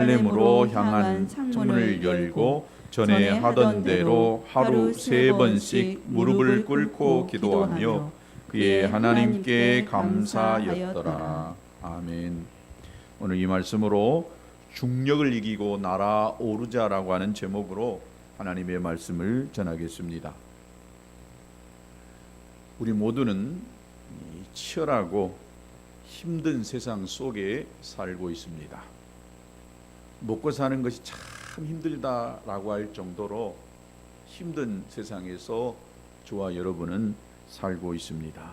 예루살렘으로 향한 창문을 열고 전에 하던 대로 하루 3번씩 무릎을 꿇고 기도하며 그의 하나님께 감사하였더라. 아멘. 오늘 이 말씀으로 중력을 이기고 날아오르자라고 하는 제목으로 하나님의 말씀을 전하겠습니다. 우리 모두는 치열하고 힘든 세상 속에 살고 있습니다. 먹고 사는 것이 참 힘들다라고 할 정도로 힘든 세상에서 저와 여러분은 살고 있습니다.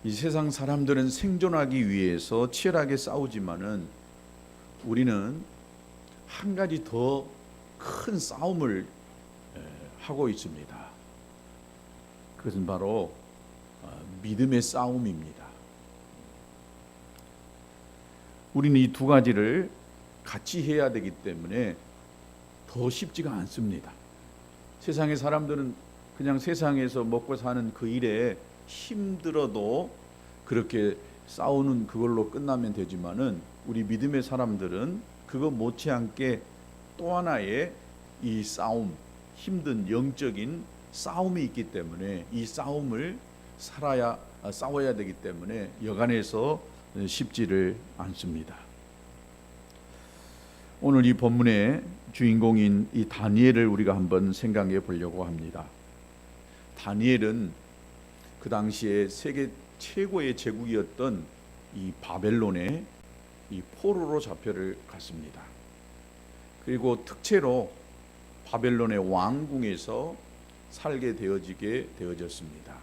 이 세상 사람들은 생존하기 위해서 치열하게 싸우지만은 우리는 한 가지 더 큰 싸움을 하고 있습니다. 그것은 바로 믿음의 싸움입니다. 우리는 이 두 가지를 같이 해야 되기 때문에 더 쉽지가 않습니다. 세상의 사람들은 그냥 세상에서 먹고 사는 그 일에 힘들어도 그렇게 싸우는 그걸로 끝나면 되지만은 우리 믿음의 사람들은 그거 못지않게 또 하나의 이 싸움, 힘든 영적인 싸움이 있기 때문에 이 싸움을 싸워야 되기 때문에 여간해서 쉽지를 않습니다. 오늘 이 본문의 주인공인 이 다니엘을 우리가 한번 생각해 보려고 합니다. 다니엘은 그 당시에 세계 최고의 제국이었던 이 바벨론의 이 포로로 잡혀를 갔습니다. 그리고 특채로 바벨론의 왕궁에서 살게 되어졌습니다.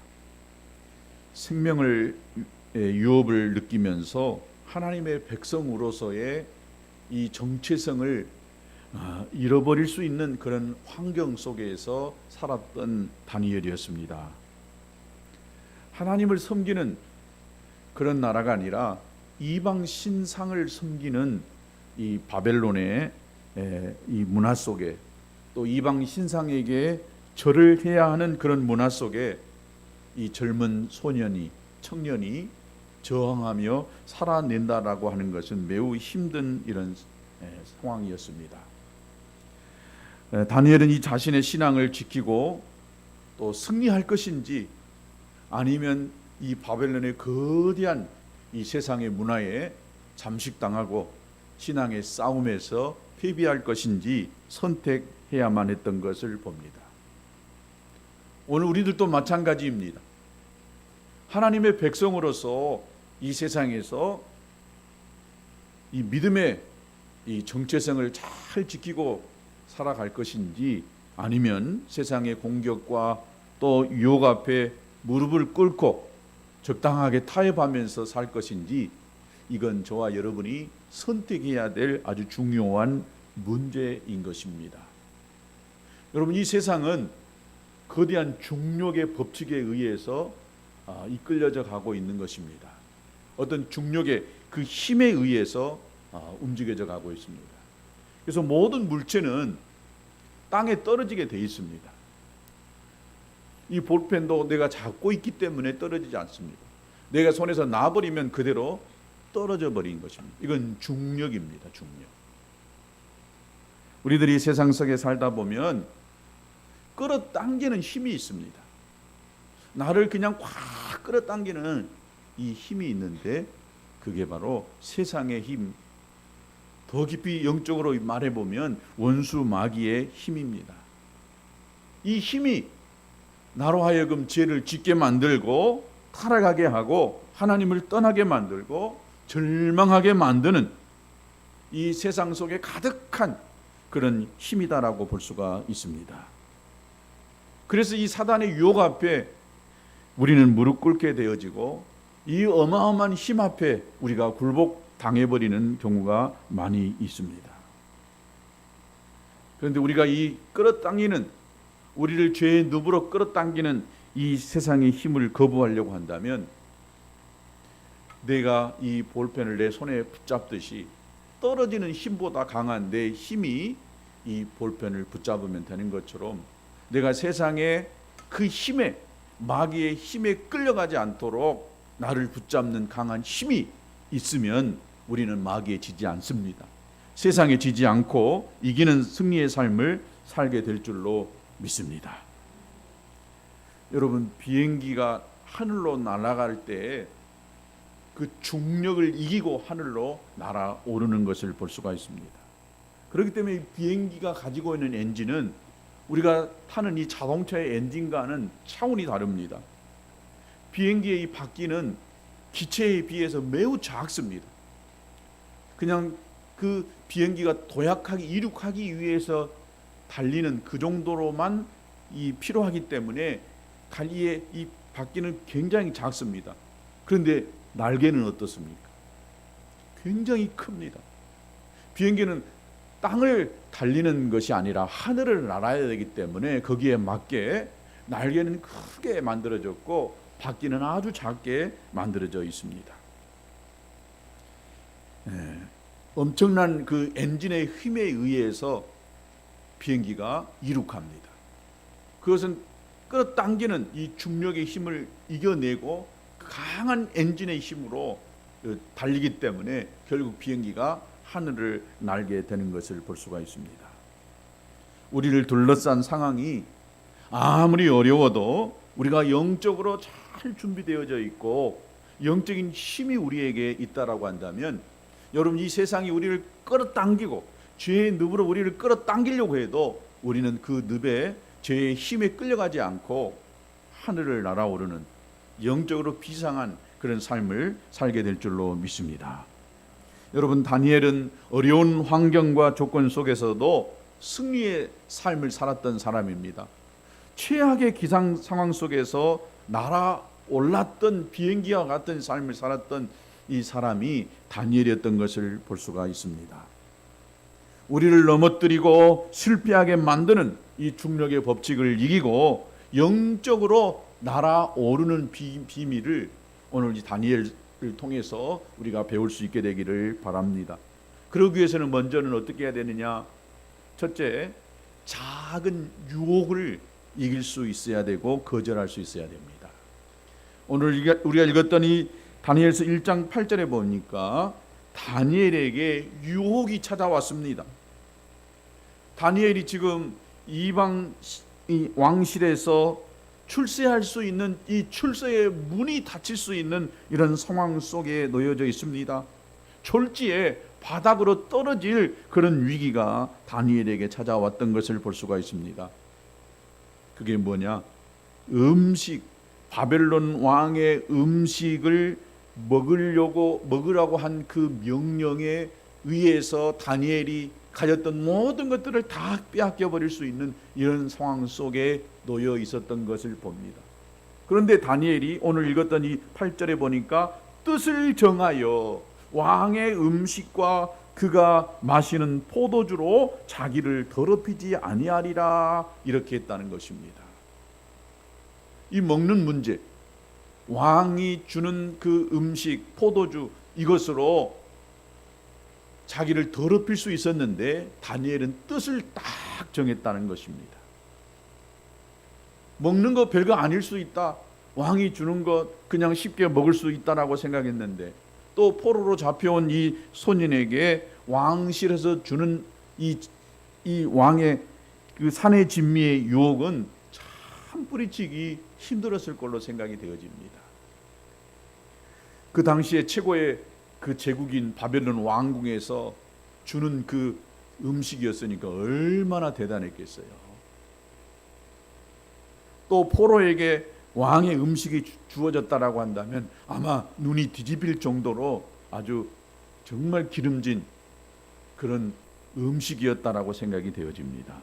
생명을 유업을 느끼면서 하나님의 백성으로서의 이 정체성을 잃어버릴 수 있는 그런 환경 속에서 살았던 다니엘이었습니다. 하나님을 섬기는 그런 나라가 아니라 이방 신상을 섬기는 이 바벨론의 이 문화 속에 또 이방 신상에게 절을 해야 하는 그런 문화 속에 이 젊은 청년이 저항하며 살아낸다라고 하는 것은 매우 힘든 이런 상황이었습니다. 다니엘은 이 자신의 신앙을 지키고 또 승리할 것인지 아니면 이 바벨론의 거대한 이 세상의 문화에 잠식당하고 신앙의 싸움에서 패배할 것인지 선택해야만 했던 것을 봅니다. 오늘 우리들도 마찬가지입니다. 하나님의 백성으로서 이 세상에서 이 믿음의 이 정체성을 잘 지키고 살아갈 것인지 아니면 세상의 공격과 또 유혹 앞에 무릎을 꿇고 적당하게 타협하면서 살 것인지 이건 저와 여러분이 선택해야 될 아주 중요한 문제인 것입니다. 여러분, 이 세상은 거대한 중력의 법칙에 의해서 이끌려져 가고 있는 것입니다. 어떤 중력의 그 힘에 의해서 움직여져 가고 있습니다. 그래서 모든 물체는 땅에 떨어지게 되어 있습니다. 이 볼펜도 내가 잡고 있기 때문에 떨어지지 않습니다. 내가 손에서 놔버리면 그대로 떨어져 버린 것입니다. 이건 중력입니다. 중력. 우리들이 세상 속에 살다 보면 끌어당기는 힘이 있습니다. 나를 그냥 확 끌어당기는 이 힘이 있는데 그게 바로 세상의 힘, 더 깊이 영적으로 말해보면 원수 마귀의 힘입니다. 이 힘이 나로 하여금 죄를 짓게 만들고 타락하게 하고 하나님을 떠나게 만들고 절망하게 만드는 이 세상 속에 가득한 그런 힘이다라고 볼 수가 있습니다. 그래서 이 사단의 유혹 앞에 우리는 무릎 꿇게 되어지고 이 어마어마한 힘 앞에 우리가 굴복당해버리는 경우가 많이 있습니다. 그런데 우리가 이 끌어당기는 우리를 죄의 늪으로 끌어당기는 이 세상의 힘을 거부하려고 한다면 내가 이 볼펜을 내 손에 붙잡듯이 떨어지는 힘보다 강한 내 힘이 이 볼펜을 붙잡으면 되는 것처럼 내가 세상의 그 힘에 마귀의 힘에 끌려가지 않도록 나를 붙잡는 강한 힘이 있으면 우리는 마귀에 지지 않습니다. 세상에 지지 않고 이기는 승리의 삶을 살게 될 줄로 믿습니다. 여러분, 비행기가 하늘로 날아갈 때 그 중력을 이기고 하늘로 날아오르는 것을 볼 수가 있습니다. 그렇기 때문에 비행기가 가지고 있는 엔진은 우리가 타는 이 자동차의 엔진과는 차원이 다릅니다. 비행기의 이 바퀴는 기체에 비해서 매우 작습니다. 그냥 그 비행기가 도약하기, 이륙하기 위해서 달리는 그 정도로만 필요하기 때문에 이 바퀴는 굉장히 작습니다. 그런데 날개는 어떻습니까? 굉장히 큽니다. 비행기는 땅을 달리는 것이 아니라 하늘을 날아야 되기 때문에 거기에 맞게 날개는 크게 만들어졌고 바퀴는 아주 작게 만들어져 있습니다. 엄청난 그 엔진의 힘에 의해서 비행기가 이륙합니다. 그것은 끌어당기는 이 중력의 힘을 이겨내고 강한 엔진의 힘으로 달리기 때문에 결국 비행기가 하늘을 날게 되는 것을 볼 수가 있습니다. 우리를 둘러싼 상황이 아무리 어려워도 우리가 영적으로 잘 준비되어져 있고 영적인 힘이 우리에게 있다라고 한다면, 여러분, 이 세상이 우리를 끌어당기고 죄의 늪으로 우리를 끌어당기려고 해도 우리는 그 늪에 죄의 힘에 끌려가지 않고 하늘을 날아오르는 영적으로 비상한 그런 삶을 살게 될 줄로 믿습니다. 여러분, 다니엘은 어려운 환경과 조건 속에서도 승리의 삶을 살았던 사람입니다. 최악의 기상 상황 속에서 날아올랐던 비행기와 같은 삶을 살았던 이 사람이 다니엘이었던 것을 볼 수가 있습니다. 우리를 넘어뜨리고 실패하게 만드는 이 중력의 법칙을 이기고 영적으로 날아오르는 비밀을 오늘 이 다니엘을 통해서 우리가 배울 수 있게 되기를 바랍니다. 그러기 위해서는 먼저는 어떻게 해야 되느냐? 첫째, 작은 유혹을 이길 수 있어야 되고 거절할 수 있어야 됩니다. 오늘 우리가 읽었던 이 다니엘서 1장 8절에 보니까 다니엘에게 유혹이 찾아왔습니다. 다니엘이 지금 이방 왕실에서 출세할 수 있는 이 출세의 문이 닫힐 수 있는 이런 상황 속에 놓여져 있습니다. 졸지에 바닥으로 떨어질 그런 위기가 다니엘에게 찾아왔던 것을 볼 수가 있습니다. 그게 뭐냐? 바벨론 왕의 음식을 먹으라고 한 그 명령에 의해서 다니엘이 가졌던 모든 것들을 다 빼앗겨 버릴 수 있는 이런 상황 속에 놓여 있었던 것을 봅니다. 그런데 다니엘이 오늘 읽었던 이 8절에 보니까 뜻을 정하여 왕의 음식과 그가 마시는 포도주로 자기를 더럽히지 아니하리라, 이렇게 했다는 것입니다. 이 먹는 문제, 왕이 주는 그 음식, 포도주, 이것으로 자기를 더럽힐 수 있었는데 다니엘은 뜻을 딱 정했다는 것입니다. 먹는 거 별거 아닐 수 있다, 왕이 주는 것 그냥 쉽게 먹을 수 있다라고 생각했는데, 또 포로로 잡혀온 이 손인에게 왕실에서 주는 이 왕의 그 산의 진미의 유혹은 참 뿌리치기 힘들었을 걸로 생각이 되어집니다. 그 당시에 최고의 그 제국인 바벨론 왕궁에서 주는 그 음식이었으니까 얼마나 대단했겠어요. 또 포로에게 왕의 음식이 주어졌다라고 한다면 아마 눈이 뒤집힐 정도로 아주 정말 기름진 그런 음식이었다라고 생각이 되어집니다.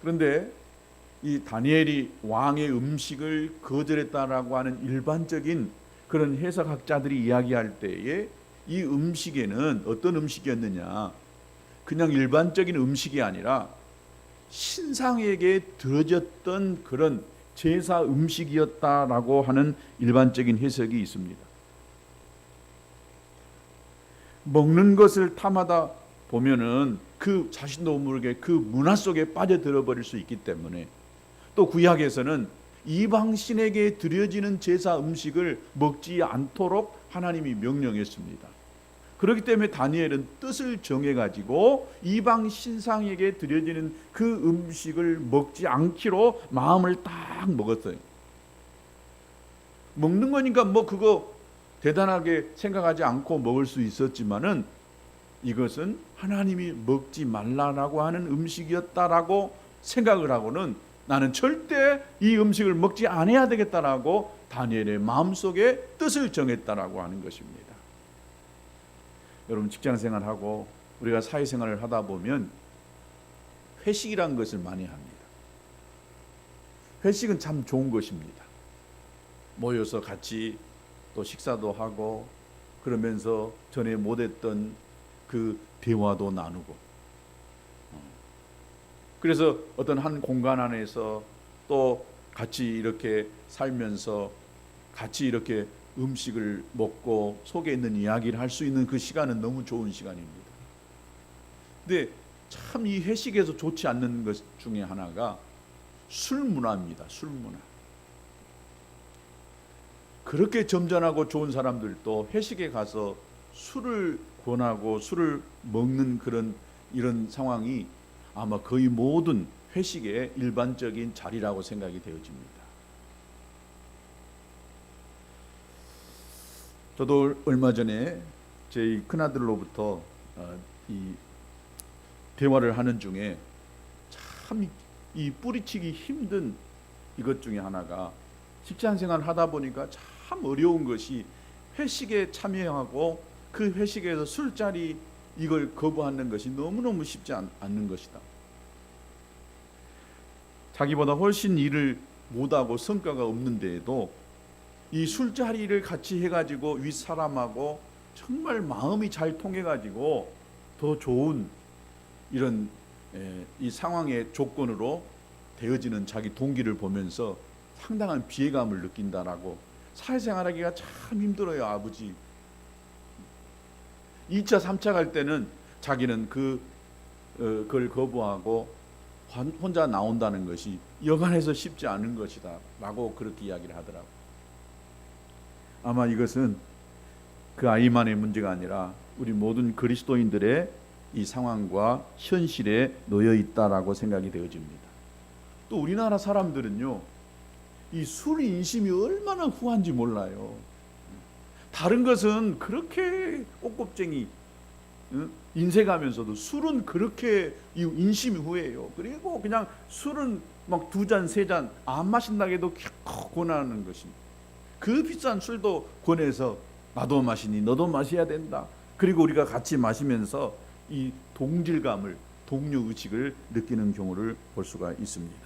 그런데 이 다니엘이 왕의 음식을 거절했다라고 하는 일반적인 그런 해석학자들이 이야기할 때에 이 음식에는 어떤 음식이었느냐, 그냥 일반적인 음식이 아니라 신상에게 드려졌던 그런 제사 음식이었다라고 하는 일반적인 해석이 있습니다. 먹는 것을 탐하다 보면은 그 자신도 모르게 그 문화 속에 빠져들어 버릴 수 있기 때문에, 또 구약에서는 이방 신에게 드려지는 제사 음식을 먹지 않도록 하나님이 명령했습니다. 그렇기 때문에 다니엘은 뜻을 정해가지고 이방 신상에게 드려지는 그 음식을 먹지 않기로 마음을 딱 먹었어요. 먹는 거니까 뭐 그거 대단하게 생각하지 않고 먹을 수 있었지만은 이것은 하나님이 먹지 말라라고 하는 음식이었다라고 생각을 하고는 나는 절대 이 음식을 먹지 않아야 되겠다라고 다니엘의 마음속에 뜻을 정했다라고 하는 것입니다. 여러분 직장생활하고 우리가 사회생활을 하다 보면 회식이라는 것을 많이 합니다. 회식은 참 좋은 것입니다. 모여서 같이 또 식사도 하고 그러면서 전에 못했던 그 대화도 나누고 그래서 어떤 한 공간 안에서 또 같이 이렇게 살면서 같이 이렇게 음식을 먹고 속에 있는 이야기를 할 수 있는 그 시간은 너무 좋은 시간입니다. 근데 참 이 회식에서 좋지 않는 것 중에 하나가 술 문화입니다. 술 문화. 그렇게 점잖하고 좋은 사람들도 회식에 가서 술을 권하고 술을 먹는 이런 상황이 아마 거의 모든 회식의 일반적인 자리라고 생각이 되어집니다. 저도 얼마 전에 제 큰아들로부터 이 대화를 하는 중에 참 이 뿌리치기 힘든 이것 중에 하나가 직장생활을 하다 보니까 참 어려운 것이 회식에 참여하고 그 회식에서 술자리 이걸 거부하는 것이 너무너무 쉽지 않는 것이다. 자기보다 훨씬 일을 못하고 성과가 없는데도 이 술자리를 같이 해가지고 윗사람하고 정말 마음이 잘 통해가지고 더 좋은 이런 이 상황의 조건으로 되어지는 자기 동기를 보면서 상당한 비애감을 느낀다라고. 사회생활하기가 참 힘들어요. 아버지 2차 3차 갈 때는 자기는 그걸 거부하고 혼자 나온다는 것이 여간해서 쉽지 않은 것이다 라고 그렇게 이야기를 하더라고요. 아마 이것은 그 아이만의 문제가 아니라 우리 모든 그리스도인들의 이 상황과 현실에 놓여 있다라고 생각이 되어집니다. 또 우리나라 사람들은요, 이 술 인심이 얼마나 후한지 몰라요. 다른 것은 그렇게 꼽꼽쟁이 인색하면서도 술은 그렇게 인심이 후해요. 그리고 그냥 술은 막 2잔 3잔 안 마신다고 해도 권하는 것입니다. 그 비싼 술도 권해서 나도 마시니 너도 마셔야 된다. 그리고 우리가 같이 마시면서 이 동질감을, 동료의식을 느끼는 경우를 볼 수가 있습니다.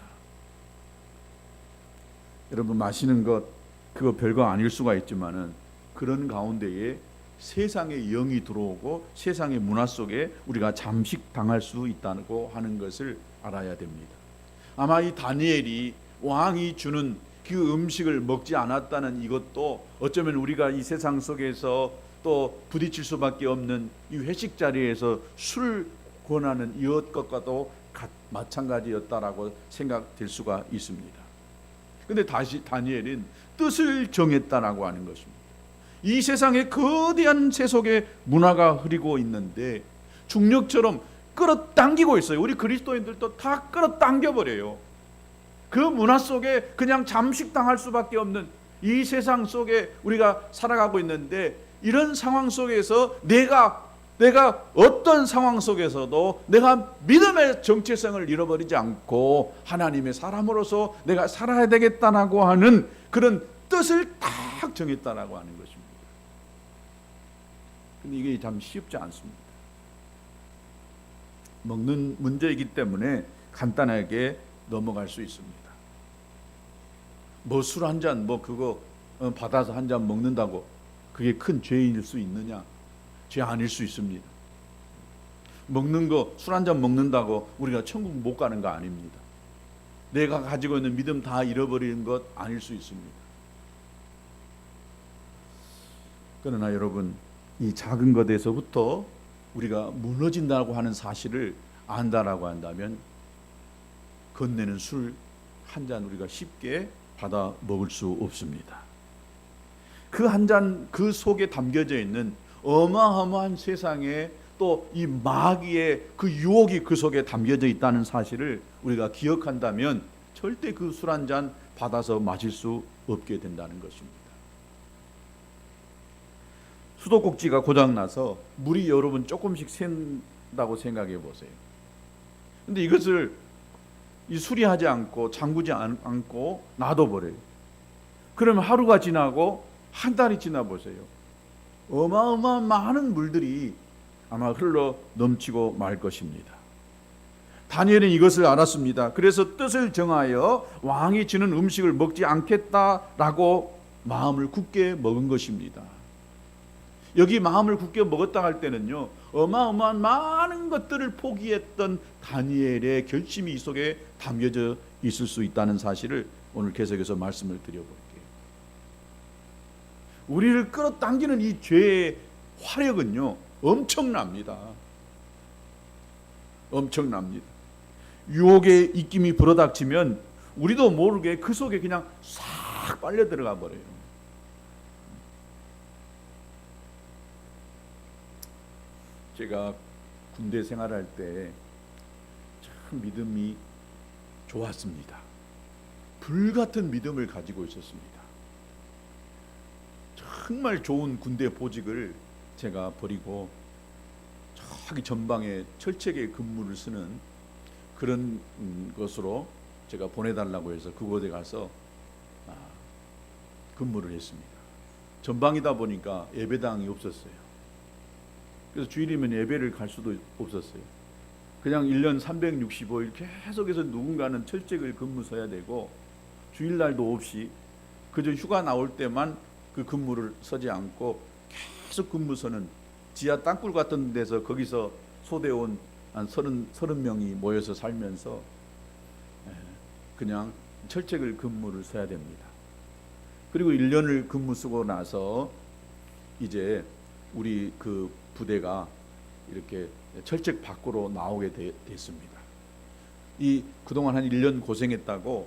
여러분 마시는 것 그거 별거 아닐 수가 있지만은 그런 가운데에 세상의 영이 들어오고 세상의 문화 속에 우리가 잠식당할 수 있다고 하는 것을 알아야 됩니다. 아마 이 다니엘이 왕이 주는 그 음식을 먹지 않았다는 이것도 어쩌면 우리가 이 세상 속에서 또 부딪힐 수밖에 없는 이 회식 자리에서 술을 권하는 이것과도 마찬가지였다라고 생각될 수가 있습니다. 근데 다시 다니엘은 뜻을 정했다라고 하는 것입니다. 이 세상에 거대한 세속의 문화가 흐르고 있는데 중력처럼 끌어당기고 있어요. 우리 그리스도인들도 다 끌어당겨 버려요. 그 문화 속에 그냥 잠식당할 수밖에 없는 이 세상 속에 우리가 살아가고 있는데, 이런 상황 속에서 내가 어떤 상황 속에서도 내가 믿음의 정체성을 잃어버리지 않고 하나님의 사람으로서 내가 살아야 되겠다라고 하는 그런 뜻을 딱 정했다라고 하는 것입니다. 근데 이게 참 쉽지 않습니다. 먹는 문제이기 때문에 간단하게 넘어갈 수 있습니다. 뭐 술 한 잔 뭐 그거 받아서 한 잔 먹는다고 그게 큰 죄일 수 있느냐? 죄 아닐 수 있습니다. 먹는 거, 술 한 잔 먹는다고 우리가 천국 못 가는 거 아닙니다. 내가 가지고 있는 믿음 다 잃어버리는 것 아닐 수 있습니다. 그러나 여러분, 이 작은 것에서부터 우리가 무너진다고 하는 사실을 안다라고 한다면 건네는 술 한 잔 우리가 쉽게 받아 먹을 수 없습니다. 그 한 잔 그 속에 담겨져 있는 어마어마한 세상에 또 이 마귀의 그 유혹이 그 속에 담겨져 있다는 사실을 우리가 기억한다면 절대 그 술 한 잔 받아서 마실 수 없게 된다는 것입니다. 수도꼭지가 고장나서 물이 여러분 조금씩 샌다고 생각해 보세요. 근데 이것을 수리하지 않고 잠그지 않고 놔둬버려요. 그러면 하루가 지나고 한 달이 지나 보세요. 어마어마한 많은 물들이 아마 흘러 넘치고 말 것입니다. 다니엘은 이것을 알았습니다. 그래서 뜻을 정하여 왕이 주는 음식을 먹지 않겠다라고 마음을 굳게 먹은 것입니다. 여기 마음을 굳게 먹었다 할 때는요, 어마어마한 많은 것들을 포기했던 다니엘의 결심이 이 속에 담겨져 있을 수 있다는 사실을 오늘 계속해서 말씀을 드려볼게요. 우리를 끌어당기는 이 죄의 화력은요 엄청납니다. 엄청납니다. 유혹의 입김이 불어닥치면 우리도 모르게 그 속에 그냥 싹 빨려 들어가 버려요. 제가 군대 생활할 때 참 믿음이 좋았습니다. 불같은 믿음을 가지고 있었습니다. 정말 좋은 군대 보직을 제가 버리고 저기 전방에 철책에 근무를 쓰는 그런 것으로 제가 보내달라고 해서 그곳에 가서 근무를 했습니다. 전방이다 보니까 예배당이 없었어요. 그래서 주일이면 예배를 갈 수도 없었어요. 그냥 1년 365일 계속해서 누군가는 철책을 근무 서야 되고 주일날도 없이 그저 휴가 나올 때만 그 근무를 서지 않고 계속 근무 서는 지하 땅굴 같은 데서 거기서 소대원 한 30명이 모여서 살면서 그냥 철책을 근무를 서야 됩니다. 그리고 1년을 근무 쓰고 나서 이제 우리 그 부대가 이렇게 철책 밖으로 나오게 됐습니다. 이 그동안 한 1년 고생했다고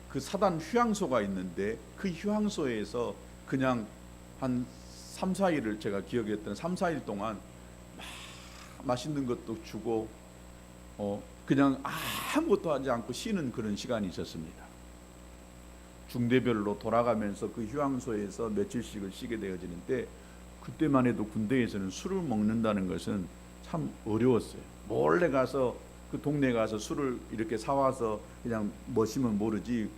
그 사단 휴양소가 있는데 그 휴양소에서 그냥 한 3, 4일을 제가 기억했던 3, 4일 동안 맛있는 것도 주고 그냥 아무것도 하지 않고 쉬는 그런 시간이 있었습니다. 중대별로 돌아가면서 그 휴양소에서 며칠씩을 쉬게 되어지는데 그때만 해도 군대에서는 술을 먹는다는 것은 참 어려웠어요. 몰래 가서 그 동네 가서 술을 이렇게 사와서 그냥 마시면 모르지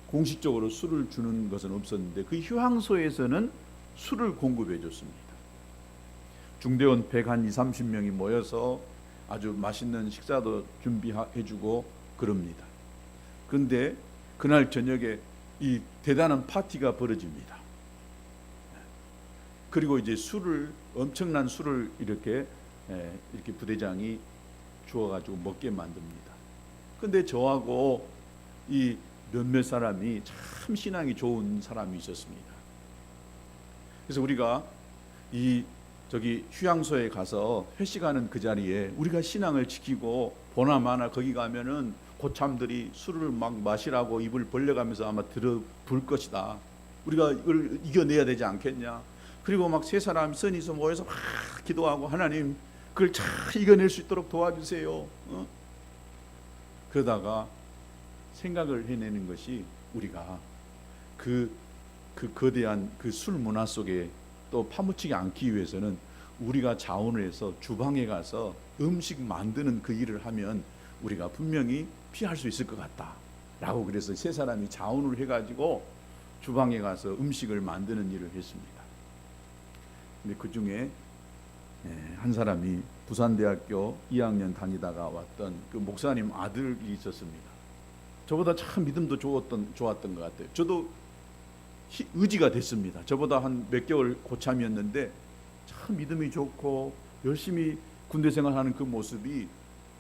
공식적으로 술을 주는 것은 없었는데 그 휴양소에서는 술을 공급해 줬습니다. 중대원 120-30명이 모여서 아주 맛있는 식사도 준비해 주고 그럽니다. 그런데 그날 저녁에 이 대단한 파티가 벌어집니다. 그리고 이제 엄청난 술을 이렇게 부대장이 주어가지고 먹게 만듭니다. 근데 저하고 이 몇몇 사람이 참 신앙이 좋은 사람이 있었습니다. 그래서 우리가 저기 휴양소에 가서 회식하는 그 자리에 우리가 신앙을 지키고 보나마나 거기 가면은 고참들이 술을 막 마시라고 입을 벌려가면서 아마 들어볼 것이다. 우리가 이걸 이겨내야 되지 않겠냐. 그리고 막 세 사람 선이서 모여서 막 기도하고 하나님 그걸 잘 이겨낼 수 있도록 도와주세요. 그러다가 생각을 해내는 것이 우리가 그 거대한 그 술 문화 속에 또 파묻히지 않기 위해서는 우리가 자원을 해서 주방에 가서 음식 만드는 그 일을 하면 우리가 분명히 피할 수 있을 것 같다 라고 그래서 세 사람이 자원을 해가지고 주방에 가서 음식을 만드는 일을 했습니다. 근데 그 중에 한 사람이 부산대학교 2학년 다니다가 왔던 그 목사님 아들이 있었습니다. 저보다 참 믿음도 좋았던 것 같아요. 저도 의지가 됐습니다. 저보다 한 몇 개월 고참이었는데 참 믿음이 좋고 열심히 군대 생활하는 그 모습이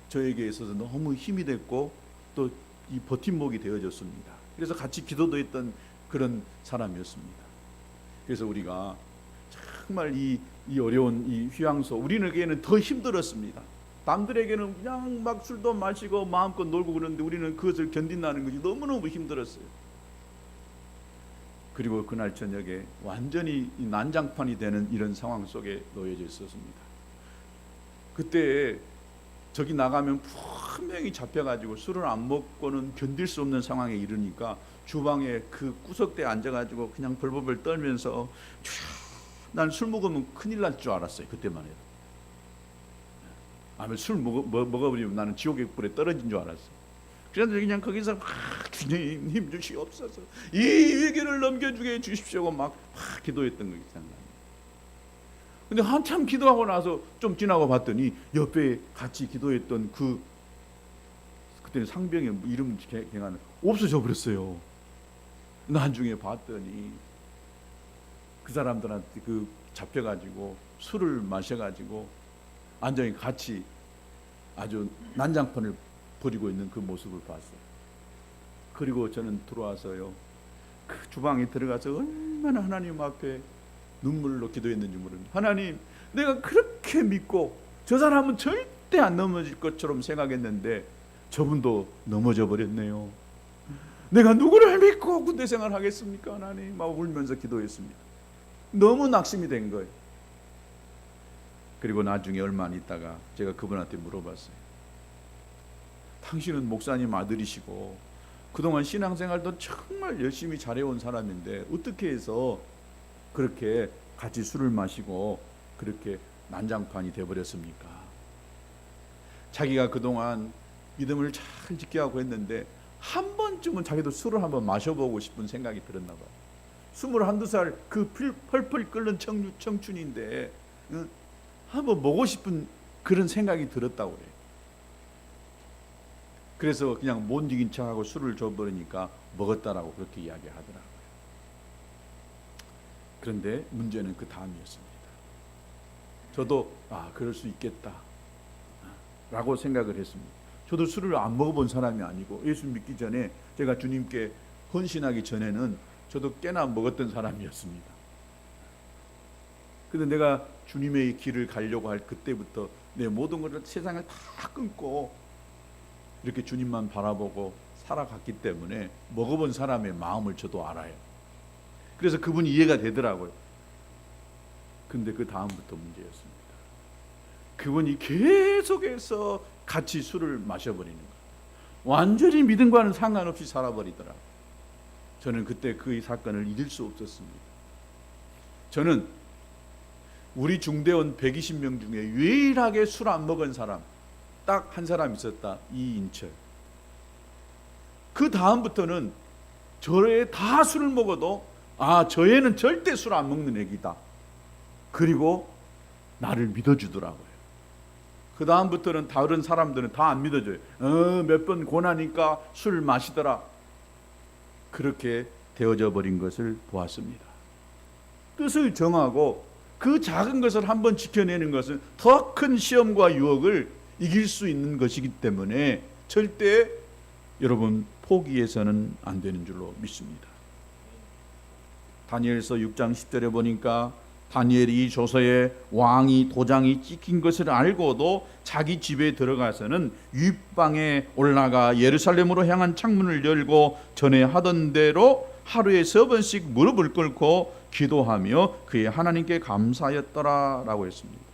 저에게 있어서 너무 힘이 됐고 또 이 버팀목이 되어졌습니다. 그래서 같이 기도도 했던 그런 사람이었습니다. 그래서 우리가 정말 이 어려운 이 휴양소 우리에게는 더 힘들었습니다. 남들에게는 그냥 막 술도 마시고 마음껏 놀고 그러는데 우리는 그것을 견딘다는 것이 너무너무 힘들었어요. 그리고 그날 저녁에 완전히 난장판이 되는 이런 상황 속에 놓여져 있었습니다. 그때 저기 나가면 분명히 잡혀가지고 술을 안 먹고는 견딜 수 없는 상황에 이르니까 주방에 그 구석대에 앉아가지고 그냥 벌벌벌 떨면서 난 술 먹으면 큰일 날 줄 알았어요. 그때만 해도. 아마 술 먹어버리면 나는 지옥의 불에 떨어진 줄 알았어요. 그래서 그냥 거기서 주님 힘 주시옵소서, 이 위기를 넘겨주게 해주십시오 막 기도했던 거 생각납니다. 근데 한참 기도하고 나서 좀 지나고 봤더니 옆에 같이 기도했던 그때는 상병의 이름 갱하는 없어져 버렸어요. 나중에 봤더니 그 사람들한테 잡혀가지고 술을 마셔가지고 완전히 같이 아주 난장판을 벌이고 있는 그 모습을 봤어요. 그리고 저는 들어와서요, 그 주방에 들어가서 얼마나 하나님 앞에 눈물로 기도했는지 모릅니다. 하나님, 내가 그렇게 믿고 저 사람은 절대 안 넘어질 것처럼 생각했는데 저분도 넘어져 버렸네요. 내가 누구를 믿고 군대 생활 하겠습니까? 하나님, 막 울면서 기도했습니다. 너무 낙심이 된 거예요. 그리고 나중에 얼마 안 있다가 제가 그분한테 물어봤어요. 당신은 목사님 아들이시고 그동안 신앙생활도 정말 열심히 잘해온 사람인데 어떻게 해서 그렇게 같이 술을 마시고 그렇게 난장판이 되어버렸습니까? 자기가 그동안 믿음을 잘 지켜 하고 했는데 한 번쯤은 자기도 술을 한번 마셔보고 싶은 생각이 들었나 봐요. 21~22살 그 펄펄 끓는 청춘인데 한번 먹고 싶은 그런 생각이 들었다고 그래요. 그래서 그냥 못 이긴 척하고 술을 줘버리니까 먹었다라고 그렇게 이야기하더라고요. 그런데 문제는 그 다음이었습니다. 저도 그럴 수 있겠다 라고 생각을 했습니다. 저도 술을 안 먹어본 사람이 아니고 예수 믿기 전에 제가 주님께 헌신하기 전에는 저도 꽤나 먹었던 사람이었습니다. 근데 내가 주님의 길을 가려고 할 그때부터 내 모든 것을, 세상을 다 끊고 이렇게 주님만 바라보고 살아갔기 때문에 먹어본 사람의 마음을 저도 알아요. 그래서 그분이 이해가 되더라고요. 근데 그 다음부터 문제였습니다. 그분이 계속해서 같이 술을 마셔버리는 거예요. 완전히 믿음과는 상관없이 살아버리더라고요. 저는 그때 그 사건을 잊을 수 없었습니다. 저는 우리 중대원 120명 중에 유일하게 술 안 먹은 사람 딱 한 사람 있었다. 이인철. 그 다음부터는 저애 다 술을 먹어도 저 애는 절대 술 안 먹는 애기다. 그리고 나를 믿어주더라고요. 그 다음부터는 다른 사람들은 다 안 믿어줘요. 몇 번 고나니까 술 마시더라. 그렇게 되어져 버린 것을 보았습니다. 뜻을 정하고 그 작은 것을 한번 지켜내는 것은 더 큰 시험과 유혹을 이길 수 있는 것이기 때문에 절대 여러분 포기해서는 안 되는 줄로 믿습니다. 다니엘서 6장 10절에 보니까 다니엘이 이 조서에 왕이 도장이 찍힌 것을 알고도 자기 집에 들어가서는 윗방에 올라가 예루살렘으로 향한 창문을 열고 전에 하던 대로 하루에 3번씩 무릎을 꿇고 기도하며 그의 하나님께 감사하였더라 라고 했습니다.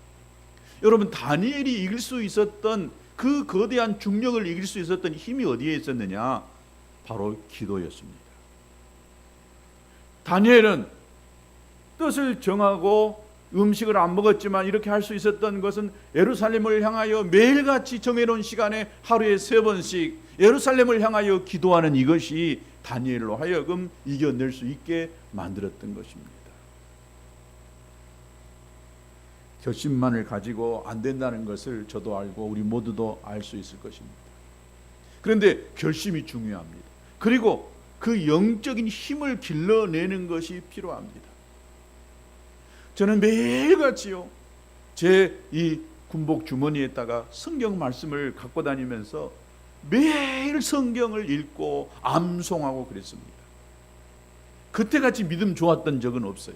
여러분, 다니엘이 이길 수 있었던 그 거대한 중력을 이길 수 있었던 힘이 어디에 있었느냐? 바로 기도였습니다. 다니엘은 뜻을 정하고 음식을 안 먹었지만 이렇게 할 수 있었던 것은 예루살렘을 향하여 매일같이 정해놓은 시간에 하루에 3번씩 예루살렘을 향하여 기도하는 이것이 다니엘로 하여금 이겨낼 수 있게 만들었던 것입니다. 결심만을 가지고 안 된다는 것을 저도 알고 우리 모두도 알 수 있을 것입니다. 그런데 결심이 중요합니다. 그리고 그 영적인 힘을 길러내는 것이 필요합니다. 저는 매일같이요, 제 이 군복 주머니에다가 성경 말씀을 갖고 다니면서 매일 성경을 읽고 암송하고 그랬습니다. 그때같이 믿음 좋았던 적은 없어요.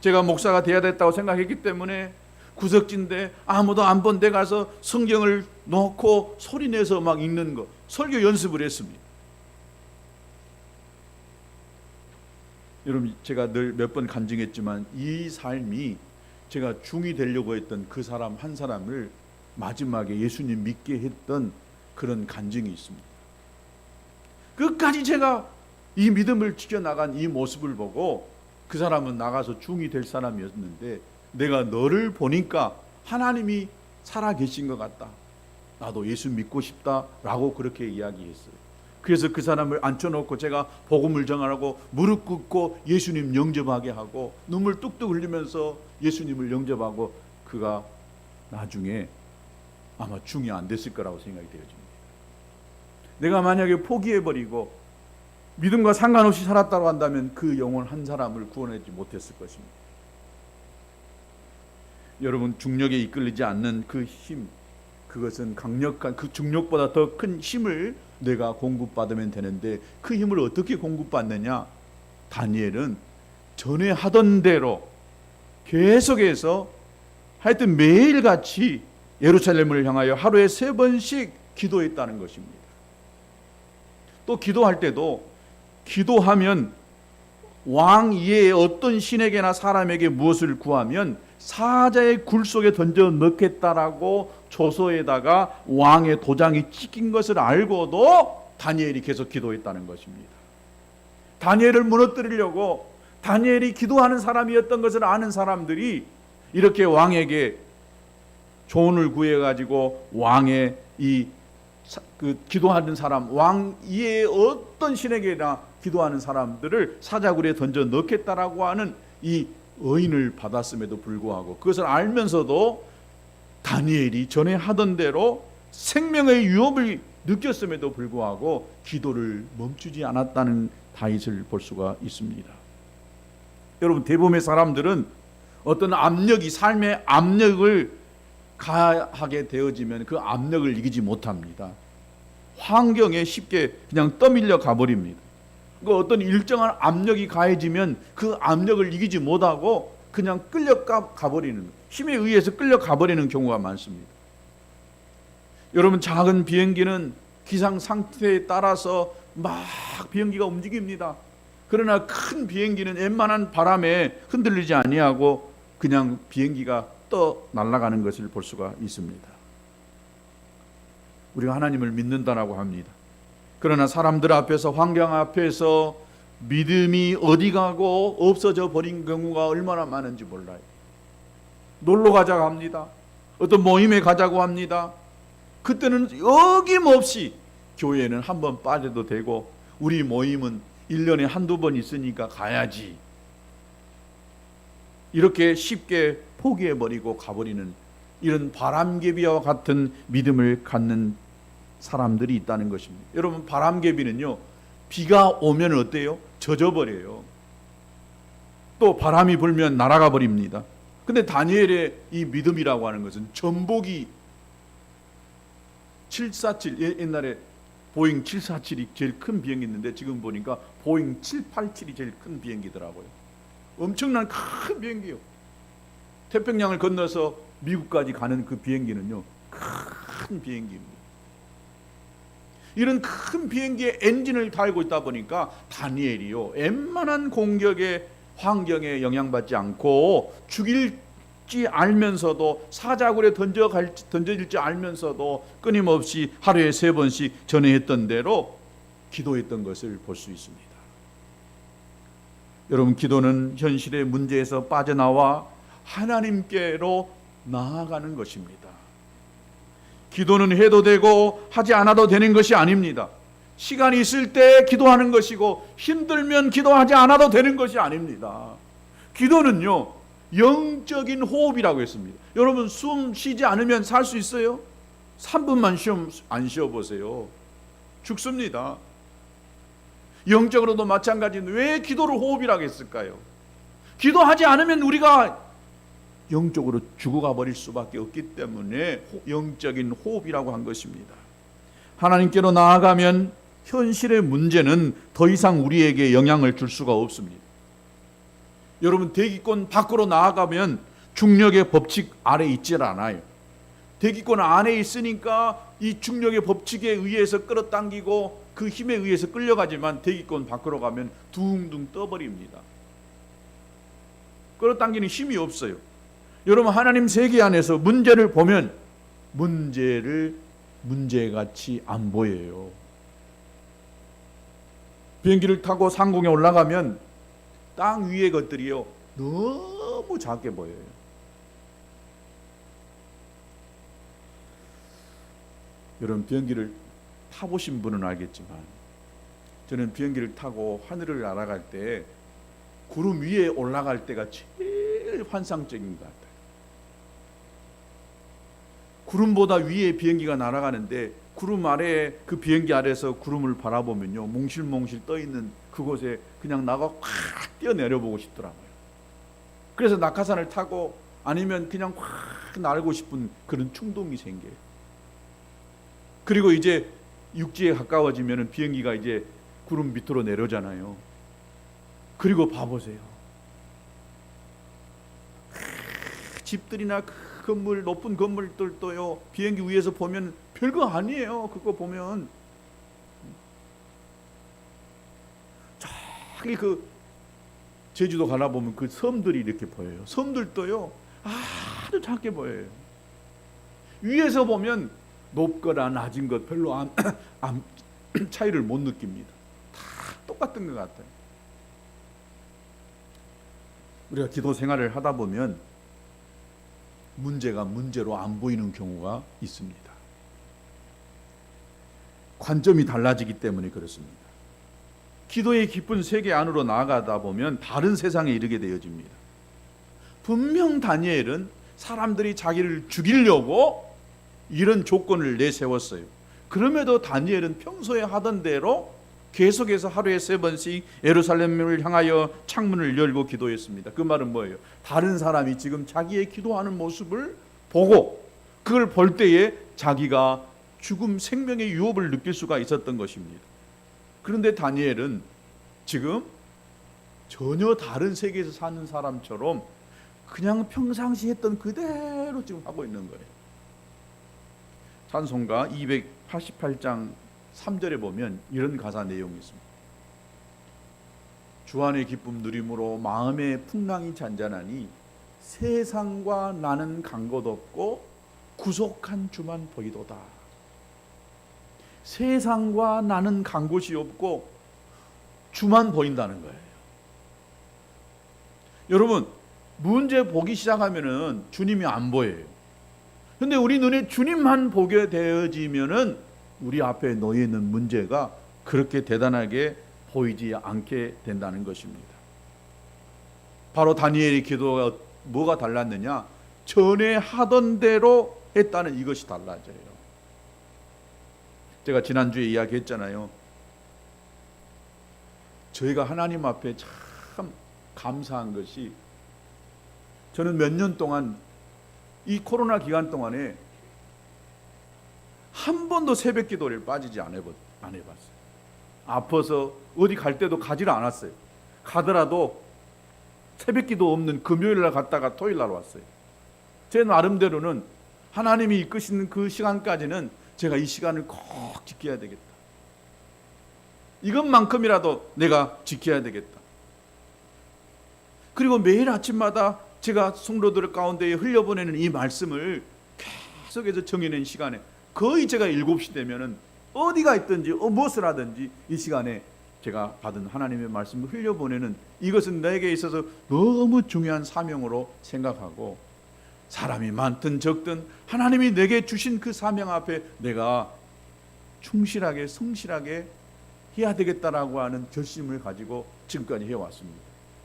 제가 목사가 돼야 됐다고 생각했기 때문에 구석진데 아무도 안 본 데 가서 성경을 놓고 소리내서 막 읽는 거, 설교 연습을 했습니다. 여러분, 제가 늘 몇 번 간증했지만 이 삶이 제가 중이 되려고 했던 그 사람 한 사람을 마지막에 예수님 믿게 했던 그런 간증이 있습니다. 끝까지 제가 이 믿음을 지켜나간 이 모습을 보고 그 사람은 나가서 중이 될 사람이었는데, 내가 너를 보니까 하나님이 살아계신 것 같다, 나도 예수 믿고 싶다라고 그렇게 이야기했어요. 그래서 그 사람을 앉혀놓고 제가 복음을 전하고 무릎 꿇고 예수님 영접하게 하고 눈물 뚝뚝 흘리면서 예수님을 영접하고, 그가 나중에 아마 중이 안 됐을 거라고 생각이 되어집니다. 내가 만약에 포기해버리고 믿음과 상관없이 살았다고 한다면 그 영혼 한 사람을 구원하지 못했을 것입니다. 여러분, 중력에 이끌리지 않는 그 힘, 그것은 강력한 그 중력보다 더 큰 힘을 내가 공급받으면 되는데, 그 힘을 어떻게 공급받느냐? 다니엘은 전에 하던 대로 계속해서 하여튼 매일같이 예루살렘을 향하여 하루에 3번씩 기도했다는 것입니다. 또 기도할 때도, 기도하면 왕 이외의 어떤 신에게나 사람에게 무엇을 구하면 사자의 굴 속에 던져 넣겠다라고 조서에다가 왕의 도장이 찍힌 것을 알고도 다니엘이 계속 기도했다는 것입니다. 다니엘을 무너뜨리려고 다니엘이 기도하는 사람이었던 것을 아는 사람들이 이렇게 왕에게 조언을 구해가지고 왕의 그 기도하는 사람, 왕 이외의 어떤 신에게나 기도하는 사람들을 사자굴에 던져 넣겠다라고 하는 이 의인을 받았음에도 불구하고, 그것을 알면서도 다니엘이 전에 하던 대로 생명의 위협을 느꼈음에도 불구하고 기도를 멈추지 않았다는 다윗을 볼 수가 있습니다. 여러분, 대부분의 사람들은 어떤 압력이, 삶의 압력을 가하게 되어지면 그 압력을 이기지 못합니다. 환경에 쉽게 그냥 떠밀려 가버립니다. 그 어떤 일정한 압력이 가해지면 그 압력을 이기지 못하고 그냥 끌려가버리는, 힘에 의해서 끌려가버리는 경우가 많습니다. 여러분, 작은 비행기는 기상 상태에 따라서 막 비행기가 움직입니다. 그러나 큰 비행기는 웬만한 바람에 흔들리지 아니하고 그냥 비행기가 떠 날아가는 것을 볼 수가 있습니다. 우리가 하나님을 믿는다라고 합니다. 그러나 사람들 앞에서, 환경 앞에서 믿음이 어디 가고 없어져 버린 경우가 얼마나 많은지 몰라요. 놀러 가자고 합니다. 어떤 모임에 가자고 합니다. 그때는 어김없이 교회는 한번 빠져도 되고, 우리 모임은 1년에 한두 번 있으니까 가야지, 이렇게 쉽게 포기해버리고 가버리는 이런 바람개비와 같은 믿음을 갖는 사람들이 있다는 것입니다. 여러분, 바람개비는요, 비가 오면 어때요? 젖어버려요. 또 바람이 불면 날아가 버립니다. 근데 다니엘의 이 믿음이라고 하는 것은 전복이 747, 옛날에 보잉 747이 제일 큰 비행기 있는데 지금 보니까 보잉 787이 제일 큰 비행기더라고요. 엄청난 큰 비행기요. 태평양을 건너서 미국까지 가는 그 비행기는요, 큰 비행기입니다. 이런 큰 비행기의 엔진을 달고 있다 보니까 다니엘이요, 웬만한 공격의 환경에 영향받지 않고 죽일지 알면서도, 사자굴에 던져질지 알면서도 끊임없이 하루에 3번씩 전에 했던 대로 기도했던 것을 볼 수 있습니다. 여러분, 기도는 현실의 문제에서 빠져나와 하나님께로 나아가는 것입니다. 기도는 해도 되고 하지 않아도 되는 것이 아닙니다. 시간이 있을 때 기도하는 것이고 힘들면 기도하지 않아도 되는 것이 아닙니다. 기도는요, 영적인 호흡이라고 했습니다. 여러분, 숨 쉬지 않으면 살 수 있어요? 3분만 안 쉬어보세요. 죽습니다. 영적으로도 마찬가지인데 왜 기도를 호흡이라고 했을까요? 기도하지 않으면 우리가 영적으로 죽어가 버릴 수밖에 없기 때문에 영적인 호흡이라고 한 것입니다. 하나님께로 나아가면 현실의 문제는 더 이상 우리에게 영향을 줄 수가 없습니다. 여러분, 대기권 밖으로 나아가면 중력의 법칙 아래 있질 않아요. 대기권 안에 있으니까 이 중력의 법칙에 의해서 끌어당기고 그 힘에 의해서 끌려가지만, 대기권 밖으로 가면 둥둥 떠버립니다. 끌어당기는 힘이 없어요. 여러분, 하나님 세계 안에서 문제를 보면 문제같이 안 보여요. 비행기를 타고 상공에 올라가면 땅 위의 것들이요 너무 작게 보여요. 여러분, 비행기를 타보신 분은 알겠지만 저는 비행기를 타고 하늘을 날아갈 때 구름 위에 올라갈 때가 제일 환상적인 것 같아요. 구름보다 위에 비행기가 날아가는데 구름 아래에, 그 비행기 아래에서 구름을 바라보면요 몽실몽실 떠있는 그곳에 그냥 나가 확 뛰어내려보고 싶더라고요. 그래서 낙하산을 타고 아니면 그냥 확 날고 싶은 그런 충동이 생겨요. 그리고 이제 육지에 가까워지면 비행기가 이제 구름 밑으로 내려오잖아요. 그리고 봐보세요. 집들이나 건물, 높은 건물들도요 비행기 위에서 보면 별거 아니에요. 그거 보면 저기 그 제주도 가나 보면 그 섬들이 이렇게 보여요. 섬들도요 아주 작게 보여요. 위에서 보면 높거나 낮은 것 별로 차이를 못 느낍니다. 다 똑같은 것 같아요. 우리가 기도 생활을 하다 보면 문제가 문제로 안 보이는 경우가 있습니다. 관점이 달라지기 때문에 그렇습니다. 기도의 깊은 세계 안으로 나아가다 보면 다른 세상에 이르게 되어집니다. 분명 다니엘은 사람들이 자기를 죽이려고 이런 조건을 내세웠어요. 그럼에도 다니엘은 평소에 하던 대로 계속해서 하루에 3번씩 예루살렘을 향하여 창문을 열고 기도했습니다. 그 말은 뭐예요? 다른 사람이 지금 자기의 기도하는 모습을 보고 그걸 볼 때에 자기가 죽음, 생명의 유혹을 느낄 수가 있었던 것입니다. 그런데 다니엘은 지금 전혀 다른 세계에서 사는 사람처럼 그냥 평상시 했던 그대로 지금 하고 있는 거예요. 찬송가 288장 3절에 보면 이런 가사 내용이 있습니다. 주 안의 기쁨 누림으로 마음의 풍랑이 잔잔하니 세상과 나는 간 것 없고 구속한 주만 보이도다. 세상과 나는 간 곳이 없고 주만 보인다는 거예요. 여러분, 문제 보기 시작하면은 주님이 안 보여요. 근데 우리 눈에 주님만 보게 되어지면은 우리 앞에 놓여 있는 문제가 그렇게 대단하게 보이지 않게 된다는 것입니다. 바로 다니엘의 기도가 뭐가 달랐느냐? 전에 하던 대로 했다는 이것이 달라져요. 제가 지난주에 이야기했잖아요. 저희가 하나님 앞에 참 감사한 것이, 저는 몇 년 동안 이 코로나 기간 동안에 한 번도 새벽 기도를 빠지지 안 해봤어요. 아파서 어디 갈 때도 가지를 않았어요. 가더라도 새벽 기도 없는 금요일 날 갔다가 토요일 날 왔어요. 제 나름대로는 하나님이 이끄시는 그 시간까지는 제가 이 시간을 꼭 지켜야 되겠다. 이것만큼이라도 내가 지켜야 되겠다. 그리고 매일 아침마다 제가 성도들 가운데에 흘려보내는 이 말씀을 계속해서 정해낸 시간에 거의 제가 7시 되면은 어디가 있든지 무엇을 하든지 이 시간에 제가 받은 하나님의 말씀을 흘려보내는, 이것은 내게 있어서 너무 중요한 사명으로 생각하고, 사람이 많든 적든 하나님이 내게 주신 그 사명 앞에 내가 충실하게 성실하게 해야 되겠다라고 하는 결심을 가지고 지금까지 해왔습니다.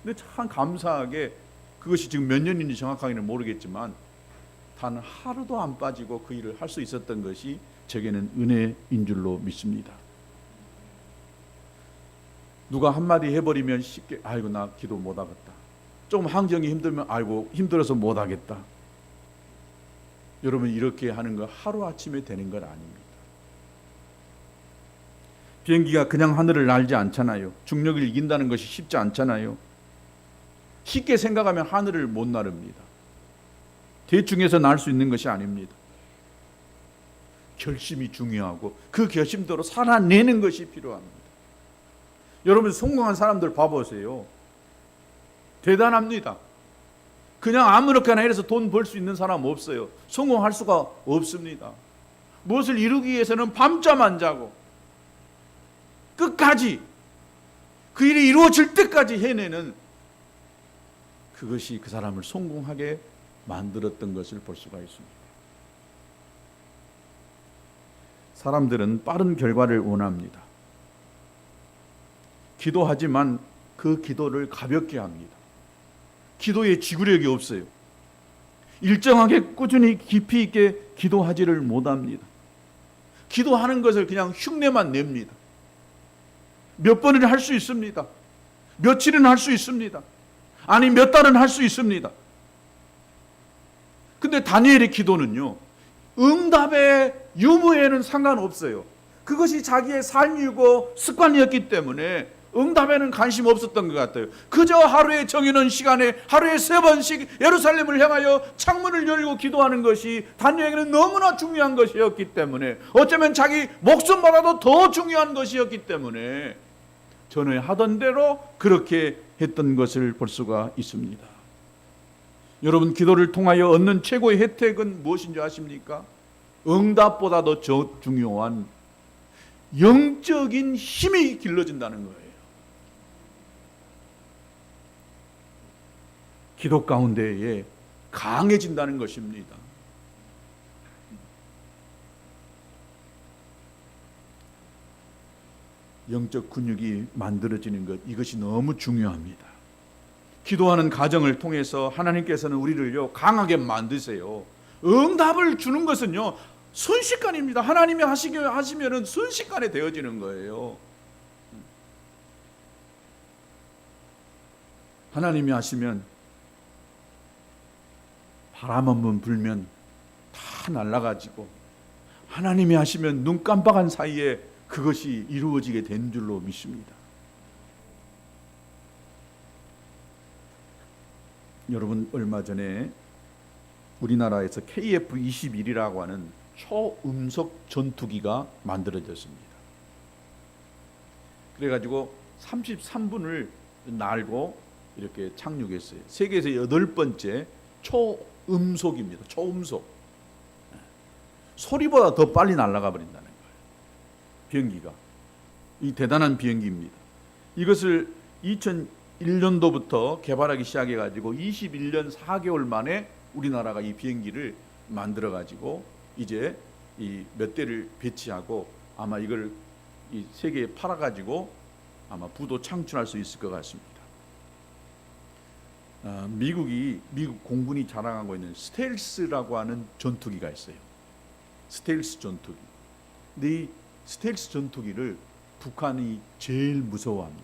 근데 참 감사하게 그것이 지금 몇 년인지 정확하게는 모르겠지만 단 하루도 안 빠지고 그 일을 할 수 있었던 것이 제게는 은혜인 줄로 믿습니다. 누가 한마디 해버리면 쉽게 아이고 나 기도 못하겠다. 조금 환경이 힘들면 아이고 힘들어서 못하겠다. 여러분, 이렇게 하는 거 하루아침에 되는 건 아닙니다. 비행기가 그냥 하늘을 날지 않잖아요. 중력을 이긴다는 것이 쉽지 않잖아요. 쉽게 생각하면 하늘을 못 나릅니다. 대충 해서 날 수 있는 것이 아닙니다. 결심이 중요하고 그 결심대로 살아내는 것이 필요합니다. 여러분, 성공한 사람들 봐보세요. 대단합니다. 그냥 아무렇게나 해서 돈 벌 수 있는 사람 없어요. 성공할 수가 없습니다. 무엇을 이루기 위해서는 밤잠 안 자고 끝까지 그 일이 이루어질 때까지 해내는, 그것이 그 사람을 성공하게 만들었던 것을 볼 수가 있습니다. 사람들은 빠른 결과를 원합니다. 기도하지만 그 기도를 가볍게 합니다. 기도에 지구력이 없어요. 일정하게 꾸준히 깊이 있게 기도하지를 못합니다. 기도하는 것을 그냥 흉내만 냅니다. 몇 번을 할 수 있습니다. 며칠은 할 수 있습니다. 아니 몇 달은 할 수 있습니다. 근데 다니엘의 기도는요, 응답의 유무에는 상관없어요. 그것이 자기의 삶이고 습관이었기 때문에 응답에는 관심 없었던 것 같아요. 그저 하루에 정해놓은 시간에 하루에 3번씩 예루살렘을 향하여 창문을 열고 기도하는 것이 다니엘에게는 너무나 중요한 것이었기 때문에, 어쩌면 자기 목숨보다도 더 중요한 것이었기 때문에 전에 하던 대로 그렇게 했던 것을 볼 수가 있습니다. 여러분, 기도를 통하여 얻는 최고의 혜택은 무엇인지 아십니까? 응답보다도 더 중요한 영적인 힘이 길러진다는 거예요. 기도 가운데에 강해진다는 것입니다. 영적 근육이 만들어지는 것, 이것이 너무 중요합니다. 기도하는 과정을 통해서 하나님께서는 우리를요 강하게 만드세요. 응답을 주는 것은요 순식간입니다. 하나님이 하시면은 순식간에 되어지는 거예요. 하나님이 하시면 바람 한번 불면 다 날아가지고, 하나님이 하시면 눈 깜빡한 사이에 그것이 이루어지게 된 줄로 믿습니다. 여러분, 얼마 전에 우리나라에서 KF-21이라고 하는 초음속 전투기가 만들어졌습니다. 그래가지고 33분을 날고 이렇게 착륙했어요. 세계에서 8번째 초음속입니다. 초음속. 소리보다 더 빨리 날아가 버린다는 거예요. 비행기가. 이 대단한 비행기입니다. 이것을 2001년도부터 개발하기 시작해가지고 21년 4개월 만에 우리나라가 이 비행기를 만들어가지고 이제 이 몇 대를 배치하고 아마 이걸 이 세계에 팔아가지고 아마 부도 창출할 수 있을 것 같습니다. 미국 공군이 자랑하고 있는 스텔스라고 하는 전투기가 있어요. 스텔스 전투기. 근데 이 스텔스 전투기를 북한이 제일 무서워합니다.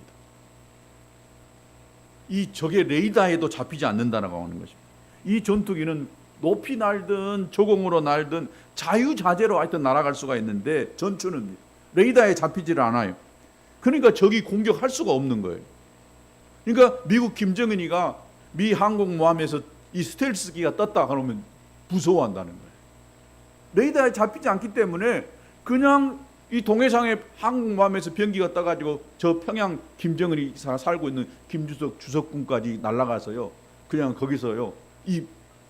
이 적의 레이더에도 잡히지 않는다라고 하는 것입니다. 이 전투기는 높이 날든 저공으로 날든 자유자재로 하여튼 날아갈 수가 있는데, 전투는 레이더에 잡히지를 않아요. 그러니까 적이 공격할 수가 없는 거예요. 그러니까 미국 김정은이가 미 항공모함에서 이 스텔스기가 떴다 그러면 무서워한다는 거예요. 레이더에 잡히지 않기 때문에 그냥 이 동해상의 항공모함에서 비행기가 떠가지고 저 평양 김정은이 살고 있는 김주석 주석궁까지 날아가서요, 그냥 거기서요 이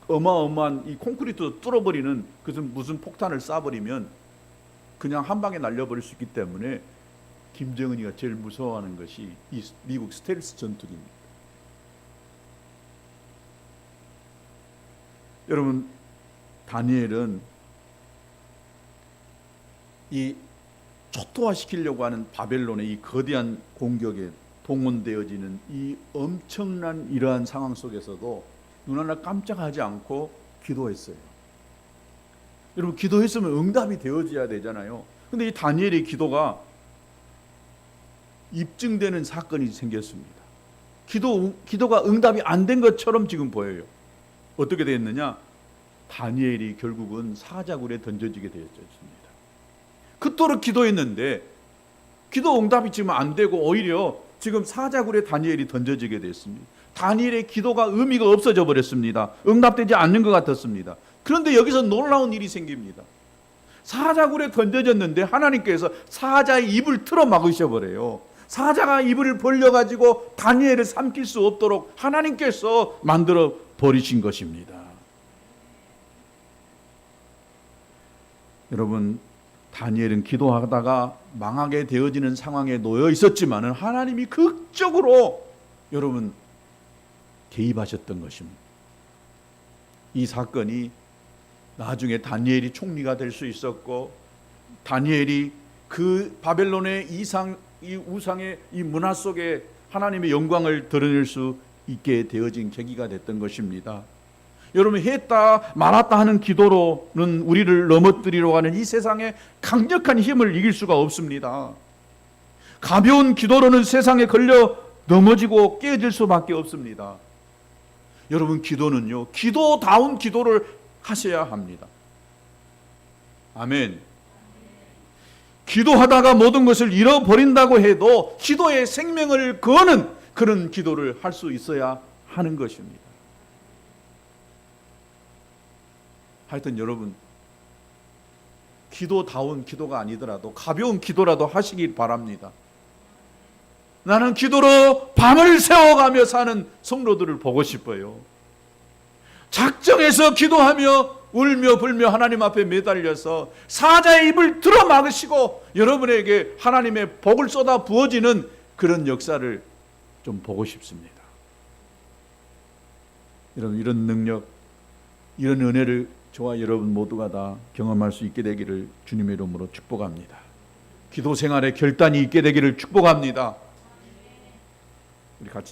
어마어마한 이 콘크리트 뚫어버리는 무슨 폭탄을 쏴버리면 그냥 한 방에 날려버릴 수 있기 때문에 김정은이가 제일 무서워하는 것이 이 미국 스텔스 전투기입니다. 여러분, 다니엘은 이 초토화시키려고 하는 바벨론의 이 거대한 공격에 동원되어지는 이 엄청난 이러한 상황 속에서도 눈 하나 깜짝하지 않고 기도했어요. 여러분, 기도했으면 응답이 되어져야 되잖아요. 근데 이 다니엘의 기도가 입증되는 사건이 생겼습니다. 기도가 응답이 안 된 것처럼 지금 보여요. 어떻게 됐느냐? 다니엘이 결국은 사자굴에 던져지게 되었습니다. 그토록 기도했는데 기도 응답이 지금 안 되고 오히려 지금 사자굴에 다니엘이 던져지게 됐습니다. 다니엘의 기도가 의미가 없어져 버렸습니다. 응답되지 않는 것 같았습니다. 그런데 여기서 놀라운 일이 생깁니다. 사자굴에 던져졌는데 하나님께서 사자의 입을 틀어 막으셔 버려요. 사자가 입을 벌려가지고 다니엘을 삼킬 수 없도록 하나님께서 만들어 버리신 것입니다. 여러분, 다니엘은 기도하다가 망하게 되어지는 상황에 놓여 있었지만은 하나님이 극적으로 여러분 개입하셨던 것입니다. 이 사건이 나중에 다니엘이 총리가 될 수 있었고, 다니엘이 그 바벨론의 이 우상의 이 문화 속에 하나님의 영광을 드러낼 수 있게 되어진 계기가 됐던 것입니다. 여러분, 했다 말았다 하는 기도로는 우리를 넘어뜨리려고 하는 이 세상의 강력한 힘을 이길 수가 없습니다. 가벼운 기도로는 세상에 걸려 넘어지고 깨어질 수밖에 없습니다. 여러분, 기도는요, 기도다운 기도를 하셔야 합니다. 아멘. 기도하다가 모든 것을 잃어버린다고 해도 기도의 생명을 거는 그런 기도를 할 수 있어야 하는 것입니다. 하여튼 여러분, 기도다운 기도가 아니더라도 가벼운 기도라도 하시길 바랍니다. 나는 기도로 밤을 새워가며 사는 성도들을 보고 싶어요. 작정해서 기도하며 울며 불며 하나님 앞에 매달려서 사자의 입을 들어 막으시고 여러분에게 하나님의 복을 쏟아 부어지는 그런 역사를 좀 보고 싶습니다. 여러분, 이런 능력, 이런 은혜를 저와 여러분 모두가 다 경험할 수 있게 되기를 주님의 이름으로 축복합니다. 기도 생활에 결단이 있게 되기를 축복합니다. 우리 같이